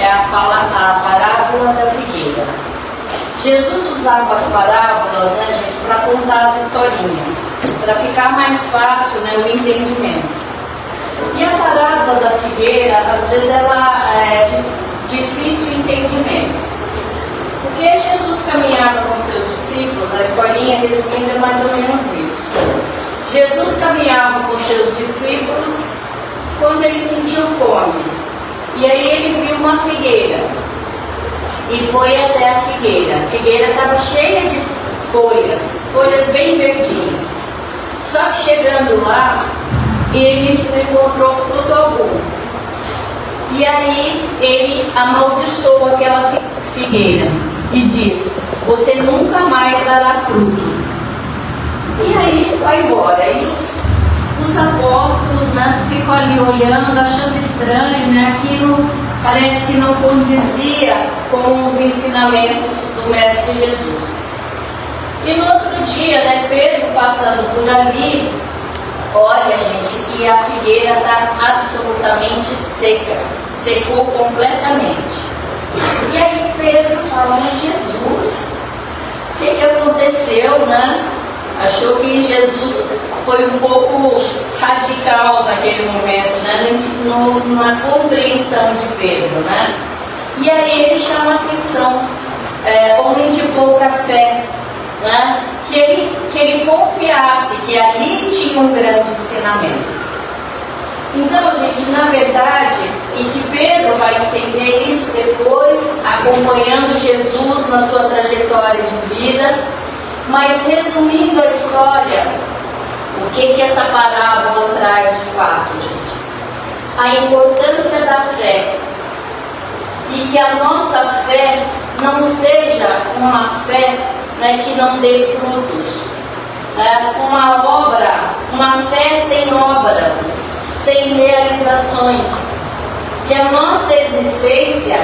é a parábola da figueira. Jesus usava as parábolas, né, gente, para contar as historinhas, para ficar mais fácil, né, o entendimento. E a parábola da figueira, às vezes, ela é difícil o entendimento. Porque Jesus caminhava com seus discípulos, a historinha resumindo é mais ou menos isso. Jesus caminhava com seus discípulos quando ele sentiu fome. E aí ele viu uma figueira. E foi até a figueira. A figueira estava cheia de folhas bem verdinhas. Só que chegando lá, ele não encontrou fruto algum. E aí ele amaldiçoou aquela figueira e diz: você nunca mais dará fruto. E aí vai embora. E os apóstolos, né, ficam ali olhando, achando estranho, né? Aquilo parece que não condizia com os ensinamentos do Mestre Jesus. E no outro dia, né, Pedro passando por ali, olha, gente, e a figueira está absolutamente seca, secou completamente. E aí Pedro fala: mas Jesus, o que aconteceu, né? Achou que Jesus foi um pouco radical naquele momento, né? Na compreensão de Pedro, né? E aí ele chama a atenção, homem de pouca fé, né? Que ele confiasse que ali tinha um grande ensinamento. Então, gente, na verdade, e que Pedro vai entender isso depois, acompanhando Jesus na sua trajetória de vida. Mas resumindo a história, o que essa parábola traz de fato, gente? A importância da fé. E que a nossa fé não seja uma fé, né, que não dê frutos. Né? Uma fé sem obras, sem realizações. Que a nossa existência,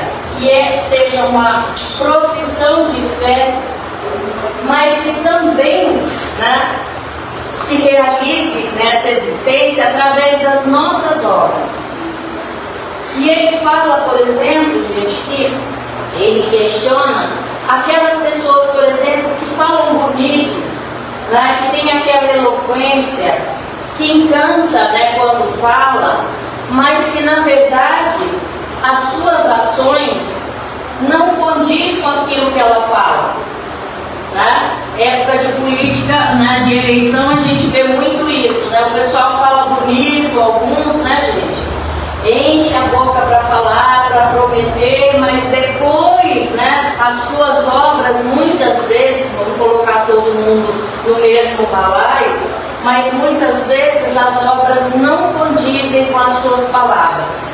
seja uma profissão de fé, mas que também, né, se realize nessa existência através das nossas obras. E ele fala, por exemplo, gente, que ele questiona aquelas pessoas, por exemplo, que falam bonito, né, que tem aquela eloquência, que encanta, né, quando fala, mas que na verdade as suas ações não condiz com aquilo que ela fala. Né? Época de política, né, de eleição, a gente vê muito isso, né? O pessoal fala bonito, alguns, né, gente, enche a boca para falar, para prometer, mas depois, né, as suas obras, muitas vezes, vamos colocar todo mundo no mesmo balaio, mas muitas vezes as obras não condizem com as suas palavras.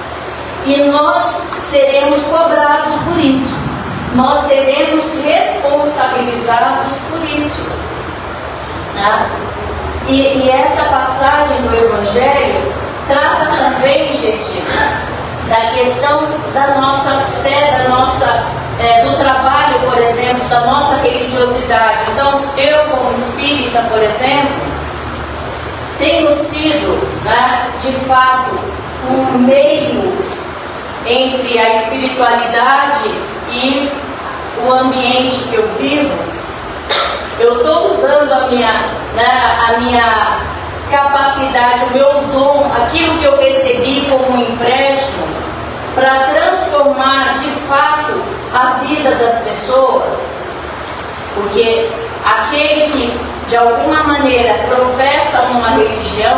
E nós seremos cobrados por isso. Nós seremos responsabilizados por isso. Né? E essa passagem do Evangelho trata também, gente, da questão da nossa fé, do trabalho, por exemplo, da nossa religiosidade. Então, eu como espírita, por exemplo, tenho sido, né, de fato, um meio entre a espiritualidade e o ambiente que eu vivo. Eu estou usando a minha capacidade, o meu dom, aquilo que eu recebi como um empréstimo, para transformar de fato a vida das pessoas. Porque aquele que de alguma maneira professa uma religião,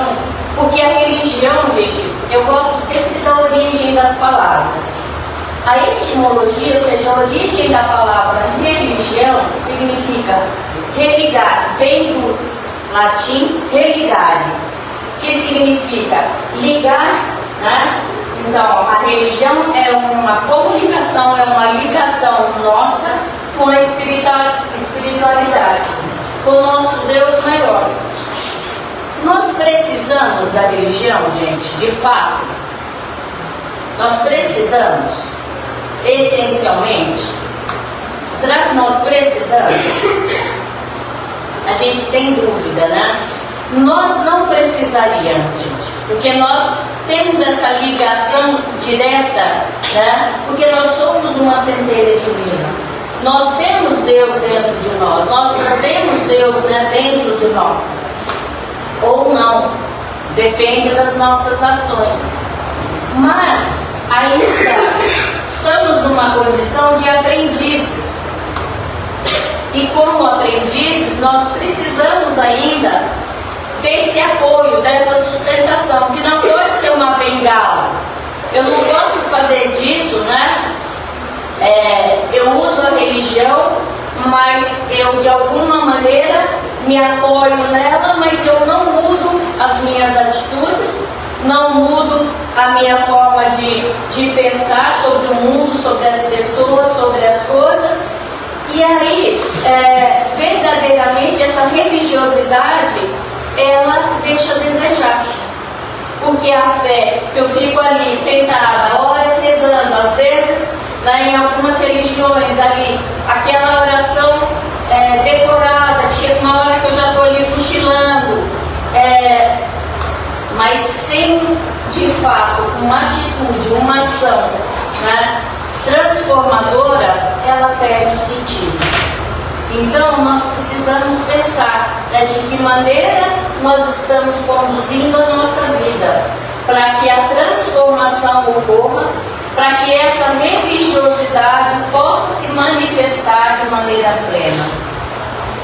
porque a religião, gente, eu gosto sempre da origem das palavras. A etimologia, ou seja, a origem da palavra religião, significa religar, vem do latim religare, que significa ligar, né? Então, a religião é uma comunicação, é uma ligação nossa com a espiritualidade, com o nosso Deus maior. Nós precisamos da religião, gente, de fato. Nós precisamos, essencialmente. Será que nós precisamos? A gente tem dúvida, né? nós não precisaríamos, gente, porque nós temos essa ligação direta, né? Porque nós somos uma centelha divina. Nós temos Deus dentro de nós trazemos Deus, né, dentro de nós. Ou não, depende das nossas ações. Mas ainda estamos numa condição de aprendizes. E como aprendizes, nós precisamos ainda desse apoio, dessa sustentação, que não pode ser uma bengala. Eu não posso fazer disso, né? Eu uso a religião, mas eu de alguma maneira me apoio nela, mas eu não mudo as minhas atitudes, não mudo a minha forma de pensar sobre o mundo, sobre as pessoas, sobre as coisas. E aí, verdadeiramente, essa religiosidade, ela deixa a desejar. Porque a fé, eu fico ali sentada, horas rezando, às vezes, né, em algumas religiões ali, aquela oração decorada, que chega uma hora que eu já estou ali cochilando, mas sem, de fato, uma atitude, uma ação, né, transformadora, ela perde o sentido. Então, nós precisamos pensar, né, de que maneira nós estamos conduzindo a nossa vida, para que a transformação ocorra, para que essa religiosidade possa se manifestar de maneira plena,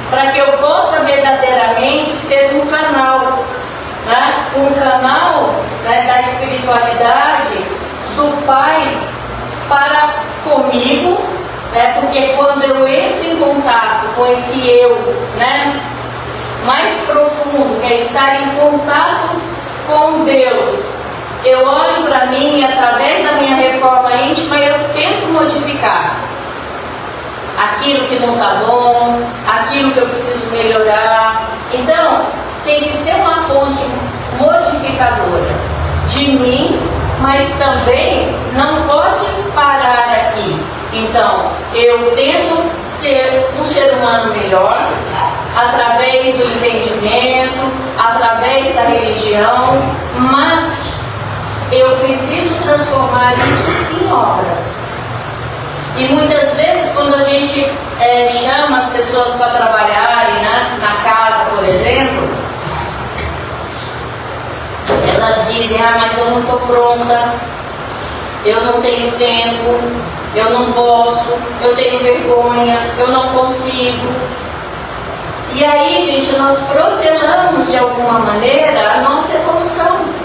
para que eu possa verdadeiramente ser um canal, né, né, da espiritualidade do Pai para comigo, né, porque quando eu entro em contato com esse eu, né, mais profundo, que é estar em contato com Deus, eu olho para mim e através da minha reforma íntima eu tento modificar aquilo que não está bom, aquilo que eu preciso melhorar. Então, tem que ser uma fonte modificadora de mim, mas também não pode parar aqui. Então, eu tento ser um ser humano melhor, através do entendimento, através da religião, mas eu preciso transformar isso em obras. E muitas vezes, quando a gente chama as pessoas para trabalharem, né, na casa, por exemplo, elas dizem: mas eu não estou pronta, eu não tenho tempo, eu não posso, eu tenho vergonha, eu não consigo. E aí, gente, nós protelamos de alguma maneira a nossa evolução.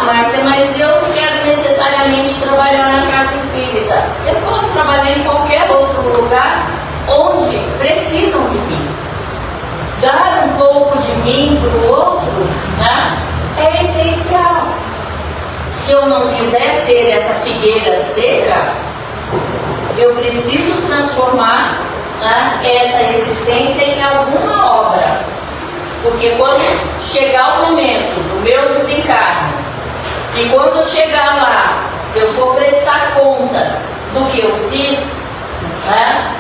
Márcia, mas eu não quero necessariamente trabalhar na casa espírita. Eu posso trabalhar em qualquer outro lugar onde precisam de mim. Dar um pouco de mim para o outro, né, é essencial. Se eu não quiser ser essa figueira seca, eu preciso transformar, né, essa existência em alguma obra. Porque quando chegar o momento do meu desencarne, e quando eu chegar lá, eu vou prestar contas do que eu fiz, né,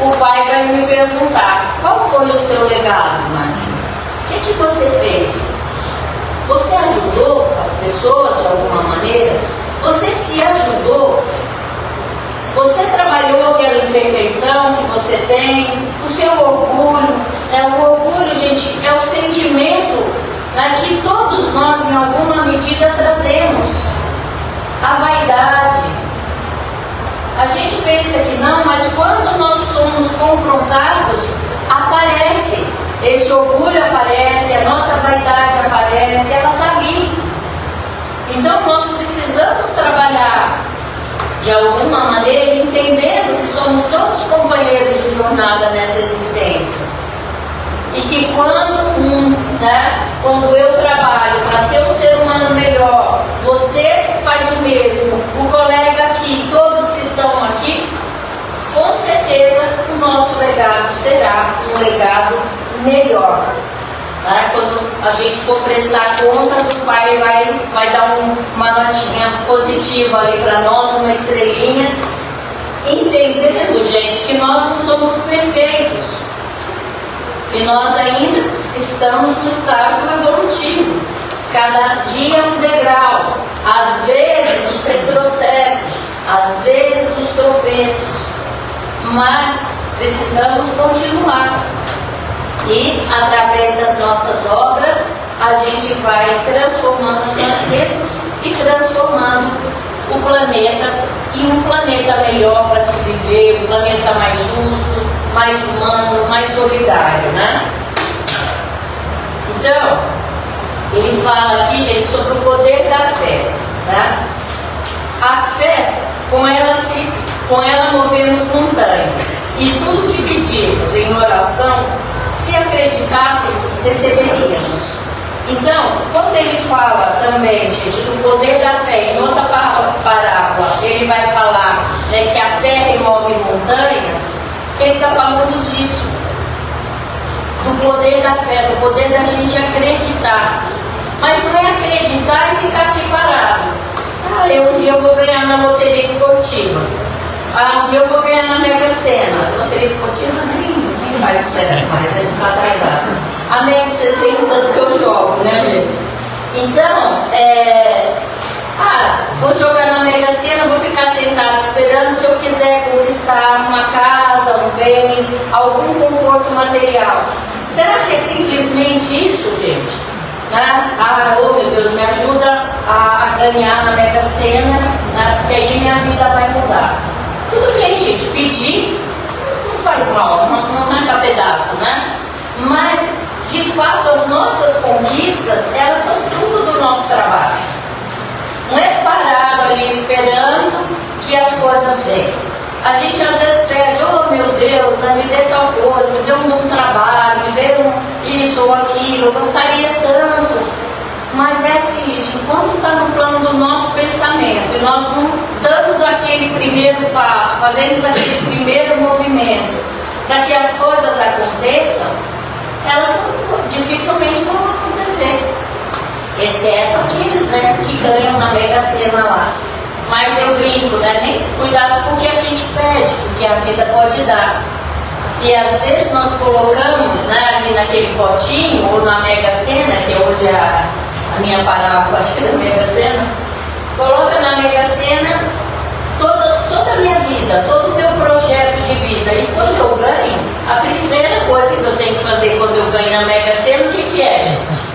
o Pai vai me perguntar: qual foi o seu legado, Márcia? O que você fez? Você ajudou as pessoas de alguma maneira? Você se ajudou? Você trabalhou pela imperfeição que você tem? O seu orgulho? O orgulho, gente, é o sentimento, né, que todos nós, em alguma medida, trazemos. A vaidade. A gente pensa que não, mas quando nós somos confrontados, aparece. Esse orgulho aparece, a nossa vaidade aparece, ela está ali. Então nós precisamos trabalhar de alguma maneira, entendendo que somos todos companheiros de jornada nessa existência. E que quando eu trabalho para ser um ser humano melhor, você faz o mesmo, o colega aqui, todos que estão aqui, com certeza o nosso legado será um legado melhor. Quando a gente for prestar contas, o Pai vai dar uma notinha positiva ali para nós, uma estrelinha, entendendo, gente, que nós não somos perfeitos, que nós ainda estamos no estágio evolutivo. Cada dia um degrau. Às vezes os retrocessos, às vezes os tropeços. Mas precisamos continuar. E através das nossas obras, a gente vai transformando nós mesmos e transformando o planeta em um planeta melhor para se viver, um planeta mais justo, mais humano, mais solidário, né? Então, ele fala aqui, gente, sobre o poder da fé, né? A fé, com ela movemos montanhas, e tudo que pedimos em oração, se acreditássemos, receberíamos. Então, quando ele fala também, gente, do poder da fé, em outra parábola, ele vai falar, né, que a fé remove montanha, ele está falando disso, do poder da fé, do poder da gente acreditar. Mas não é acreditar e ficar aqui parado. Um dia eu vou ganhar na loteria esportiva. Um dia eu vou ganhar na Mega Sena. A loteria esportiva nem faz sucesso mais, né? Não está atrasado. Amém? Vocês veem o tanto que eu jogo, né, gente? Então, vou jogar na Mega Sena, vou ficar sentado esperando se eu quiser conquistar uma casa, um bem, algum conforto material. Será que é simplesmente isso, gente? Né? Oh meu Deus, me ajuda a ganhar na Mega Sena, né? Porque aí minha vida vai mudar. Tudo bem, gente, pedir não faz mal, não arranca pedaço, né? Mas, de fato, as nossas conquistas, elas são fruto do nosso trabalho. Não é parado ali esperando que as coisas venham. A gente às vezes pede, oh meu Deus, né, me dê tal coisa, me dê um bom trabalho, me dê isso ou aquilo, eu gostaria tanto. Mas é assim, gente, enquanto está no plano do nosso pensamento e nós não damos aquele primeiro passo, fazemos aquele primeiro movimento para que as coisas aconteçam, elas dificilmente vão acontecer. Exceto aqueles, né, que ganham na Mega Sena lá. Mas eu brinco, né? Nem cuidado com o que a gente pede, porque a vida pode dar. E às vezes nós colocamos, né, ali naquele potinho, ou na Mega Sena, que hoje é a minha parábola aqui da Mega Sena, coloca na Mega Sena toda a minha vida, todo o meu projeto de vida. E quando eu ganho, a primeira coisa que eu tenho que fazer quando eu ganho na Mega Sena, o que é, gente?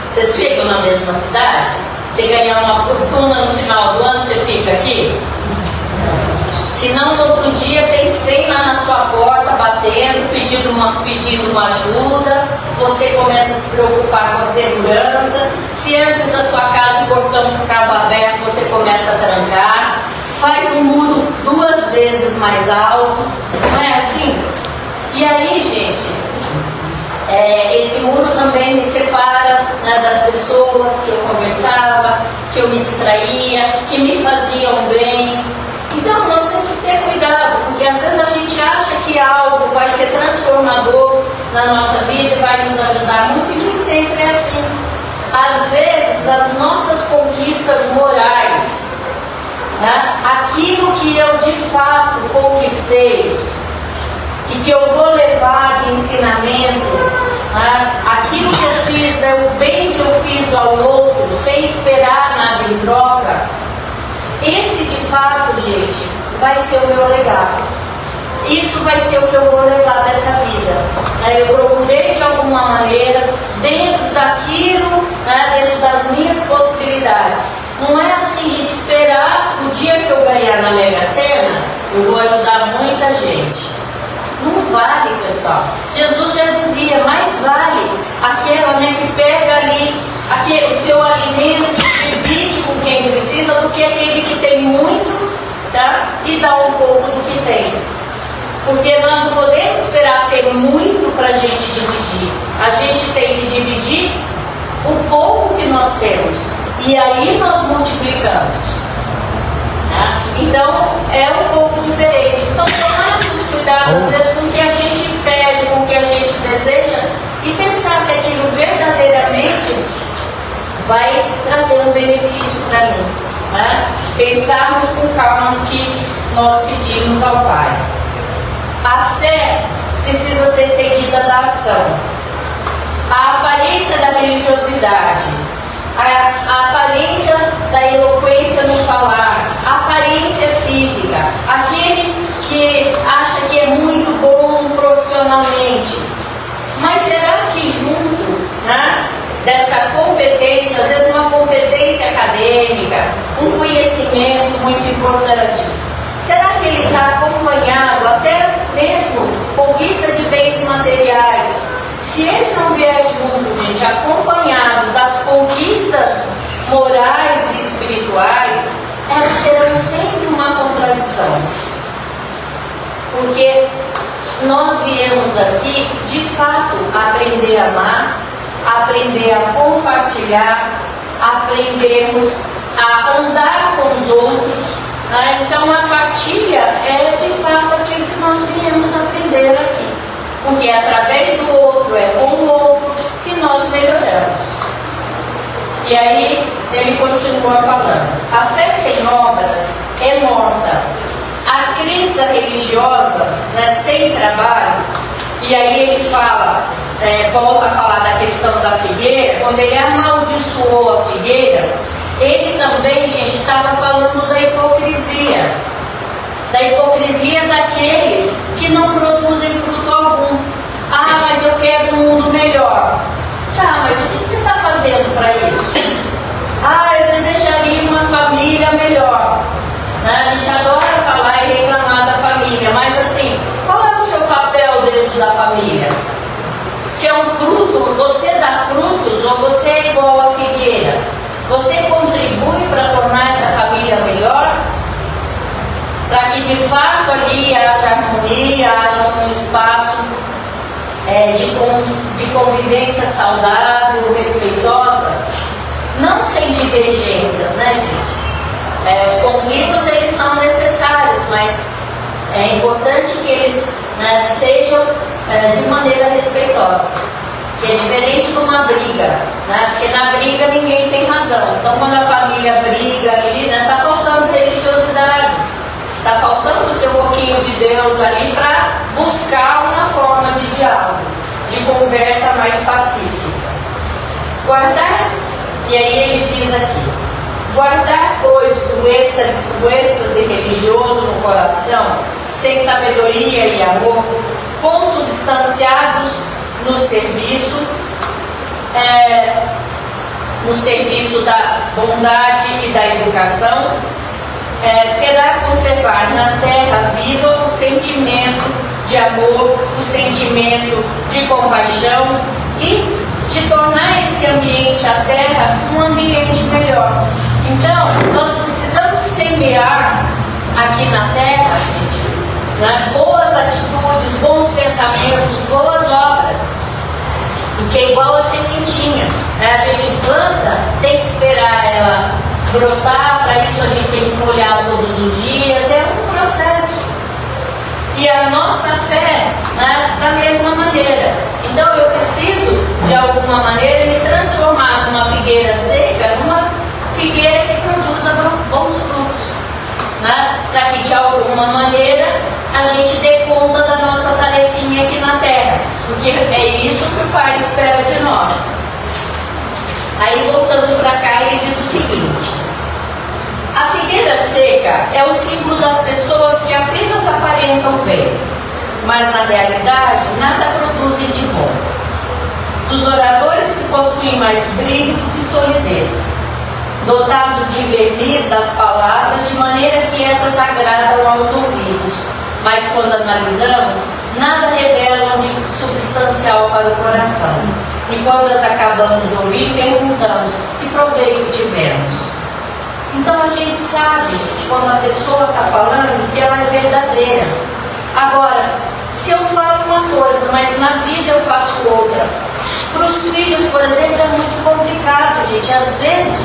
Vocês ficam na mesma cidade? Você ganhar uma fortuna no final do ano, você fica aqui? Se não, no outro dia tem 100 lá na sua porta, batendo, pedindo uma ajuda, você começa a se preocupar com a segurança. Se antes da sua casa o portão ficava aberto, você começa a trancar, faz um muro 2 vezes mais alto, não é assim? E aí, gente, esse muro também me separa, né, das pessoas que eu conversava, que eu me distraía, que me faziam bem. Então nós temos que ter cuidado, porque às vezes a gente acha que algo vai ser transformador na nossa vida e vai nos ajudar muito, e nem sempre é assim. Às vezes as nossas conquistas morais, né, aquilo que eu de fato conquistei e que eu vou levar de ensinamento, aquilo que eu fiz, né, o bem que eu fiz ao outro, sem esperar nada em troca, esse de fato, gente, vai ser o meu legado. Isso vai ser o que eu vou levar dessa vida. Eu procurei de alguma maneira, dentro daquilo, dentro das minhas possibilidades. Não é assim, gente, esperar o dia que eu ganhar na Mega Sena, eu vou ajudar muita gente. Não vale, pessoal. Jesus já dizia, mais vale aquela, né, que pega ali o seu alimento e divide com quem precisa, do que aquele que tem muito, tá, e dá um pouco do que tem. Porque nós não podemos esperar ter muito para a gente dividir. A gente tem que dividir o pouco que nós temos. E aí nós multiplicamos. Tá? Então é um pouco diferente. Então tomamos cuidado às vezes com o que a gente pede, com o que a gente deseja, e pensar se aquilo verdadeiramente vai trazer um benefício para mim. Né? Pensarmos com calma no que nós pedimos ao Pai. A fé precisa ser seguida da ação. A aparência da religiosidade, a aparência da eloquência no falar, a aparência física, aquele que acha que é muito bom profissionalmente. Mas será que junto, né, dessa competência, às vezes uma competência acadêmica, um conhecimento muito importante, será que ele está acompanhado, até mesmo conquista de bens materiais? Se ele não vier junto, gente, acompanhado das conquistas morais e espirituais, elas serão sempre uma contradição. Porque nós viemos aqui, de fato, aprender a amar, aprender a compartilhar, aprendermos a andar com os outros. Né? Então a partilha é de fato aquilo que nós viemos aprender aqui. Porque é através do outro, é com o outro, que nós melhoramos. E aí ele continua falando: a fé sem obras é morta. A crença religiosa, né, sem trabalho. E aí ele fala, volta a falar da questão da figueira. Quando ele amaldiçoou a figueira, ele também, gente, estava falando da hipocrisia. Da hipocrisia daqueles que não produzem fruto algum. Ah, mas eu quero um mundo melhor. Tá, mas o que você está fazendo para isso? Ah, eu desejaria uma família melhor. Né? A gente adora falar e reclamar da família, mas assim, qual é o seu papel dentro da família? Se é um fruto, você dá frutos ou você é igual à figueira? Você contribui para tornar essa família melhor? Para que de fato ali haja harmonia, haja um espaço de convivência saudável, respeitosa, não sem divergências, né, gente? Os conflitos, eles são necessários, mas é importante que eles, né, sejam de maneira respeitosa. Que é diferente de uma briga, né? Porque na briga ninguém tem razão. Então quando a família briga ali, né, tá faltando religiosidade. Está faltando ter um pouquinho de Deus ali para buscar uma forma de diálogo, de conversa mais pacífica. Guardar, e aí ele diz aqui: guardar, pois, o êxtase religioso no coração, sem sabedoria e amor, consubstanciados no serviço da bondade e da educação, será conservar na terra viva o sentimento de amor, o sentimento de compaixão e de tornar esse ambiente, a terra, um ambiente melhor. Então, nós precisamos semear aqui na terra, gente, né, boas atitudes, bons pensamentos, boas obras. Porque é igual a sementinha, né? A gente planta, tem que esperar ela brotar, para isso a gente tem que molhar todos os dias, é um processo. E a nossa fé, né, da mesma maneira. Então eu preciso, de alguma maneira, me transformar numa figueira seca, numa figueira que produza bons frutos, né? Para que de alguma maneira a gente dê conta da nossa tarefinha aqui na terra, porque é isso que o Pai espera de nós. Aí voltando para cá, ele diz o seguinte: a figueira seca é o símbolo das pessoas que apenas aparentam bem, mas na realidade nada produzem de bom. Dos oradores que possuem mais brilho do que solidez, dotados de verniz das palavras, de maneira que essas agradam aos ouvidos, mas quando analisamos, nada revelam de substancial para o coração. E quando as acabamos de ouvir, perguntamos: que proveito tivemos? Então a gente sabe, gente, quando a pessoa está falando, que ela é verdadeira. Agora, se eu falo uma coisa, mas na vida eu faço outra. Para os filhos, por exemplo, é muito complicado, gente. Às vezes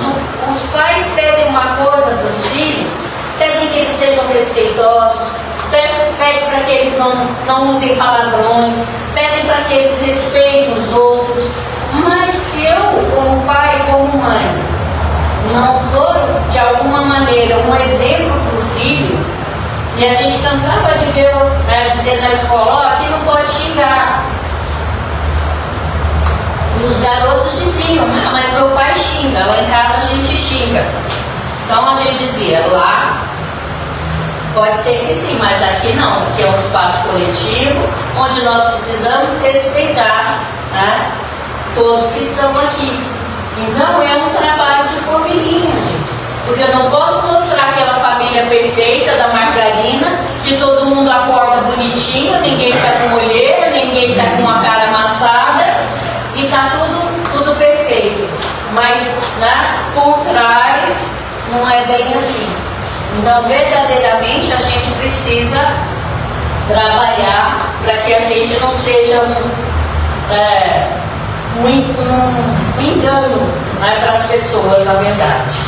os pais pedem uma coisa para os filhos, pedem que eles sejam respeitosos, pedem para que eles não usem palavrões, pedem para que eles respeitem os outros. Mas se eu, como pai, como mãe, não for de alguma maneira um exemplo para o filho, e a gente cansava de ver, dizer na escola: aqui não pode xingar. os garotos diziam, ah, mas meu pai xinga, lá em casa a gente xinga. Então a gente dizia, lá pode ser que sim, mas aqui não, aqui é um espaço coletivo, onde nós precisamos respeitar, né, todos que estão aqui. Então é um trabalho de formiguinha, gente. Porque eu não posso mostrar aquela família perfeita da margarina, que todo mundo acorda bonitinho, ninguém está com olheira, ninguém está com a cara amassada, e está tudo perfeito. Mas, né, por trás não é bem assim. Então, verdadeiramente, a gente precisa trabalhar para que a gente não seja um engano, né, para as pessoas, na verdade.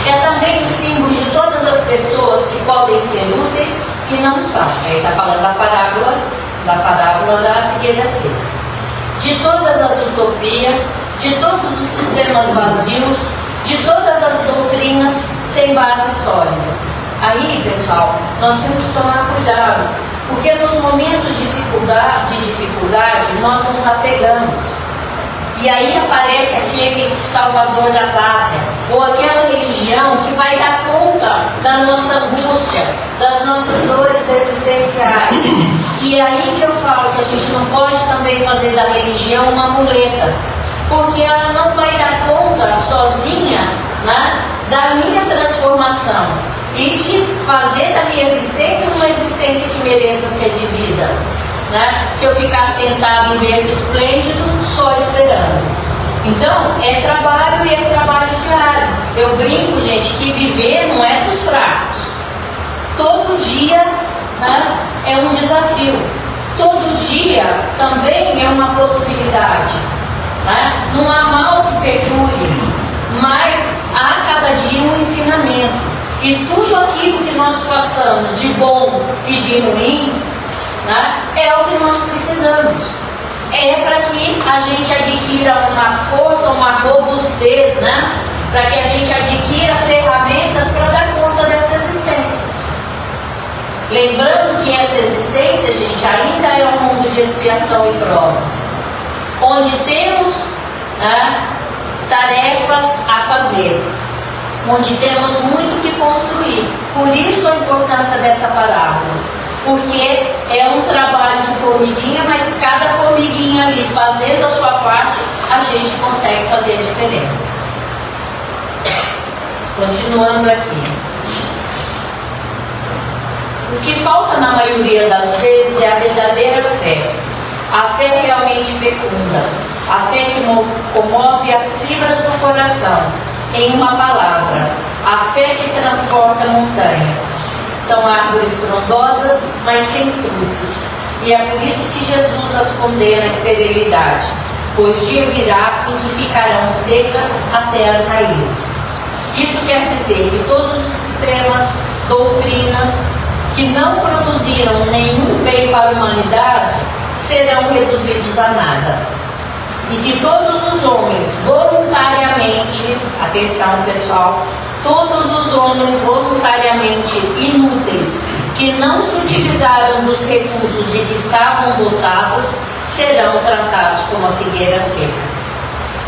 É também o símbolo de todas as pessoas que podem ser úteis e não são. Ele está falando da parábola da figueira seca. De todas as utopias, de todos os sistemas vazios, de todas as doutrinas sem bases sólidas. Aí, pessoal, nós temos que tomar cuidado, porque nos momentos de dificuldade nós nos apegamos. E aí aparece aquele salvador da pátria, ou aquela religião que vai dar conta da nossa angústia, das nossas dores existenciais. E aí que eu falo que a gente não pode também fazer da religião uma muleta, porque ela não vai dar conta sozinha, né, da minha transformação e de fazer da minha existência uma existência que mereça ser vivida. Né? Se eu ficar sentado em berço esplêndido, só esperando. Então, é trabalho e é trabalho diário. Eu brinco, gente, que viver não é dos fracos. Todo dia, né, é um desafio. Todo dia também é uma possibilidade. Né? Não há mal que perdure, mas há cada dia um ensinamento. E tudo aquilo que nós façamos de bom e de ruim, né, é o que nós precisamos. É para que a gente adquira uma força, uma robustez, né, para que a gente adquira ferramentas para dar conta dessa existência. Lembrando que essa existência, gente, ainda é um mundo de expiação e provas, onde temos, né, tarefas a fazer, onde temos muito que construir. Por isso a importância dessa parábola. Porque é um trabalho de formiguinha, mas cada formiguinha ali fazendo a sua parte, a gente consegue fazer a diferença. Continuando aqui. O que falta na maioria das vezes é a verdadeira fé. A fé realmente fecunda. A fé que comove as fibras do coração. Em uma palavra, a fé que transporta montanhas. São árvores frondosas, mas sem frutos. E é por isso que Jesus as condena à esterilidade, pois dia virá em que ficarão secas até as raízes. Isso quer dizer que todos os sistemas, doutrinas, que não produziram nenhum bem para a humanidade, serão reduzidos a nada. E que todos os homens voluntariamente, atenção pessoal, todos os homens voluntariamente inúteis, que não se utilizaram dos recursos de que estavam dotados, serão tratados como a figueira seca.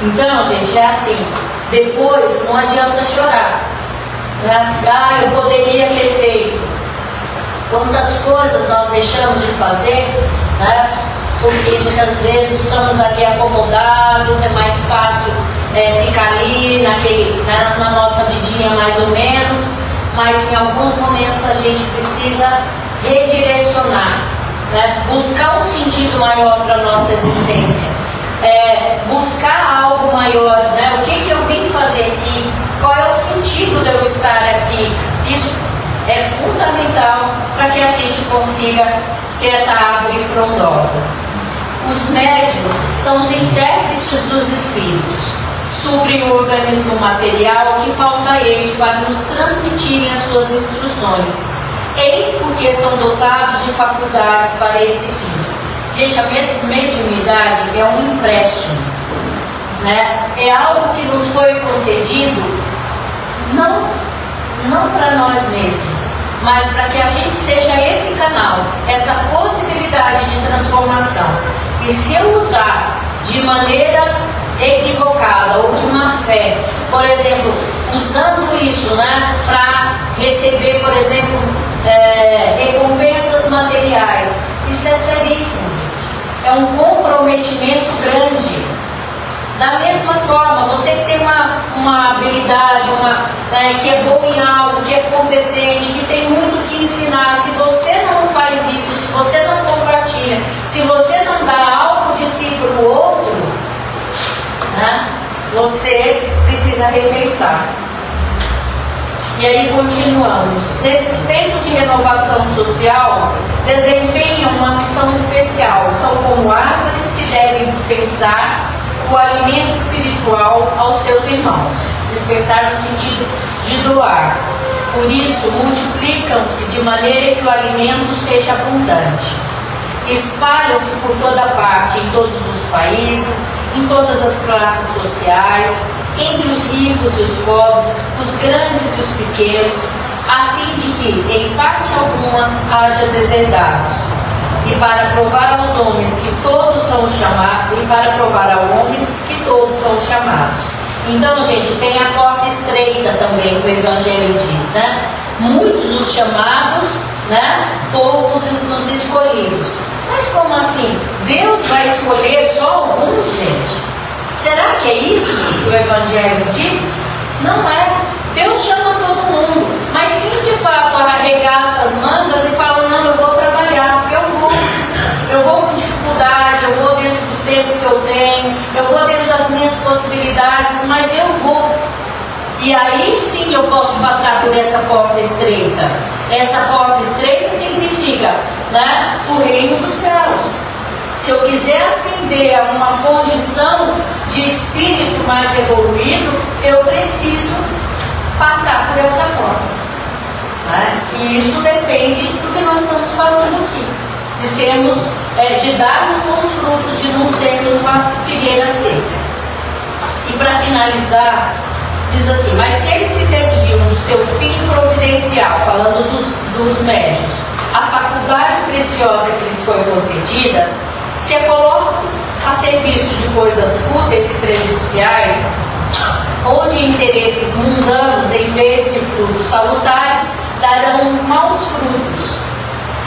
Então, gente, é assim. Depois não adianta chorar, né? Ah, eu poderia ter feito. Quantas coisas nós deixamos de fazer, né? Porque muitas vezes estamos ali acomodados, é mais fácil ficar ali na nossa vidinha mais ou menos, mas em alguns momentos a gente precisa redirecionar, né? Buscar um sentido maior para a nossa existência, buscar algo maior, né? O que eu vim fazer aqui, qual é o sentido de eu estar aqui. Isso é fundamental para que a gente consiga ser essa árvore frondosa. Os médios são os intérpretes dos espíritos, suprem o organismo material que falta a este para nos transmitirem as suas instruções. Eis porque são dotados de faculdades para esse fim. Gente, a mediunidade é um empréstimo, né? É algo que nos foi concedido não para nós mesmos, mas para que a gente seja esse canal, essa possibilidade de transformação. E se eu usar de maneira equivocada ou de uma fé, por exemplo, usando isso, né, para receber, por exemplo, recompensas materiais, isso é seríssimo, gente. É um comprometimento grande. Da mesma forma, você que tem uma habilidade, que é bom em algo, que é competente, que tem muito que ensinar, se você não faz isso, se você não compartilha, se você não dá algo de si para o outro, né, você precisa repensar. E aí continuamos. Nesses tempos de renovação social, desempenham uma missão especial. São como árvores que devem dispensar o alimento espiritual aos seus irmãos. Dispensar no sentido de doar. Por isso, multiplicam-se de maneira que o alimento seja abundante. Espalham-se por toda parte, em todos os países, em todas as classes sociais, entre os ricos e os pobres, os grandes e os pequenos, a fim de que, em parte alguma, haja deserdados. E para provar aos homens que todos são chamados, e para provar ao homem que todos são chamados. Então, gente, tem a porta estreita também, que o Evangelho diz, né? Muitos os chamados, né? Poucos os escolhidos. Mas como assim? Deus vai escolher só alguns, gente? Será que é isso que o Evangelho diz? Não é. Deus chama todo mundo. Mas quem de fato arregaça as mangas e fala, não, eu vou trabalhar, porque eu vou com dificuldade, eu vou dentro do tempo que eu tenho, eu vou dentro das minhas possibilidades, mas eu vou. E aí sim eu posso passar por essa porta estreita. Essa porta estreita significa, né, o reino dos céus. Se eu quiser ascender a uma condição de espírito mais evoluído, eu preciso passar por essa porta. Né? E isso depende do que nós estamos falando aqui. De sermos, de darmos bons frutos, de não sermos uma figueira seca. E para finalizar, diz assim, mas se eles se desviam do seu fim providencial, falando dos médios, a faculdade preciosa que lhes foi concedida, se a colocam a serviço de coisas fúteis e prejudiciais, ou de interesses mundanos em vez de frutos salutares, darão maus frutos,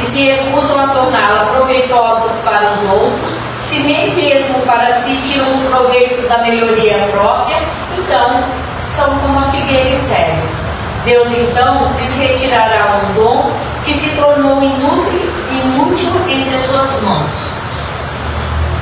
e se recusam a torná-la proveitosas para os outros, se nem mesmo para si tiram os proveitos da melhoria própria, então são como a figueira estéril. Deus então lhes retirará um dom que se tornou inútil entre as suas mãos.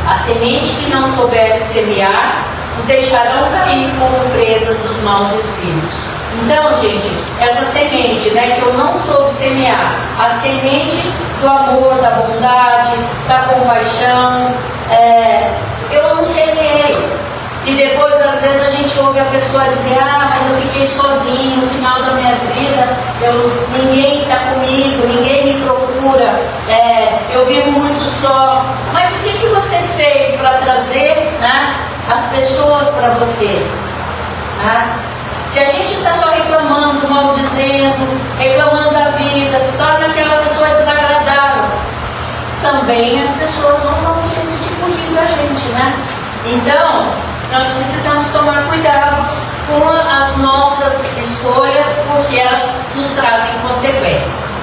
A semente que não souber semear, os deixarão cair como presas dos maus espíritos. Então, gente, essa semente, né, que eu não soube semear, a semente do amor, da bondade, da compaixão, eu não semeei. E depois, às vezes, a gente ouve a pessoa dizer, mas eu fiquei sozinho no final da minha vida, ninguém está comigo, ninguém me procura, eu vivo muito só. Mas o que você fez para trazer, né, as pessoas para você? Né? Se a gente está só reclamando, maldizendo, reclamando da vida, se torna aquela pessoa desagradável, também as pessoas vão dar um jeito de fugir da gente, né? Então, nós precisamos tomar cuidado com as nossas escolhas, porque elas nos trazem consequências.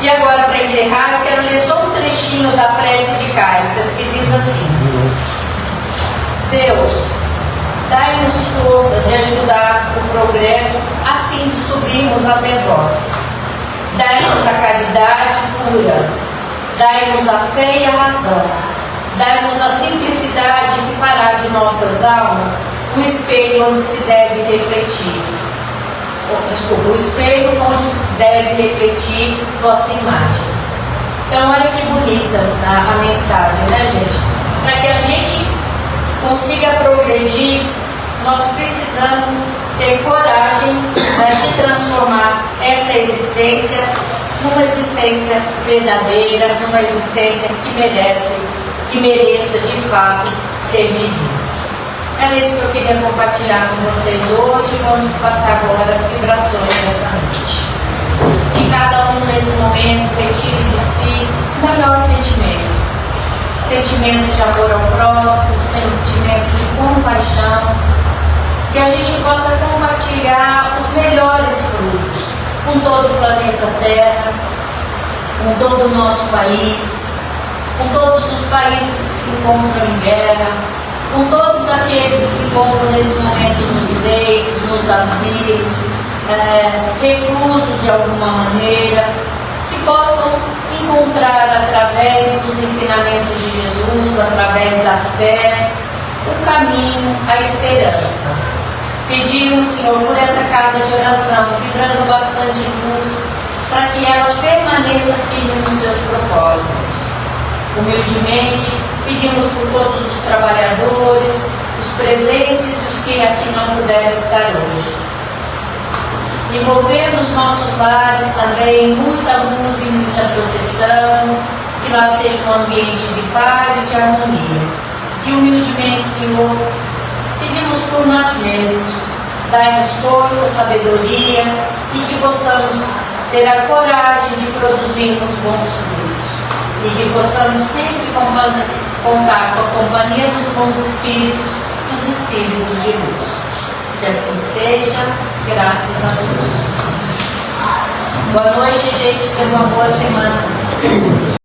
E agora, para encerrar, eu quero ler só um trechinho da prece de Cáritas, que diz assim: Deus, dai-nos força de ajudar o progresso a fim de subirmos até vós. Dai-nos a caridade pura, dai-nos a fé e a razão. Dai-nos a simplicidade que fará de nossas almas o espelho onde se deve refletir. O espelho onde deve refletir vossa imagem. Então, olha que bonita a mensagem, né, gente? Para que a gente consiga progredir, nós precisamos ter coragem, né, de transformar essa existência numa existência verdadeira, numa existência que mereça de fato ser vivida. Era isso que eu queria compartilhar com vocês hoje. Vamos passar agora as vibrações dessa noite. Que cada um nesse momento retire de si o melhor sentimento. sentimento de amor ao próximo, sentimento de compaixão, que a gente possa compartilhar os melhores frutos com todo o planeta Terra, com todo o nosso país, com todos os países que se encontram em guerra, com todos aqueles que se encontram nesse momento nos leitos, nos asilos, reclusos de alguma maneira, que possam encontrar através dos ensinamentos de Jesus, através da fé, o caminho, a esperança. Pedimos, Senhor, por essa casa de oração, vibrando bastante luz, para que ela permaneça firme nos seus propósitos. Humildemente, pedimos por todos os trabalhadores, os presentes e os que aqui não puderam estar hoje. Envolver nos nossos lares também muita luz e muita proteção, que lá seja um ambiente de paz e de harmonia. E humildemente, Senhor, pedimos por nós mesmos, dai-nos força, sabedoria e que possamos ter a coragem de produzirmos bons frutos e que possamos sempre contar com a companhia dos bons espíritos, dos espíritos de luz. Que assim seja, graças a Deus. Boa noite, gente. Tenha uma boa semana.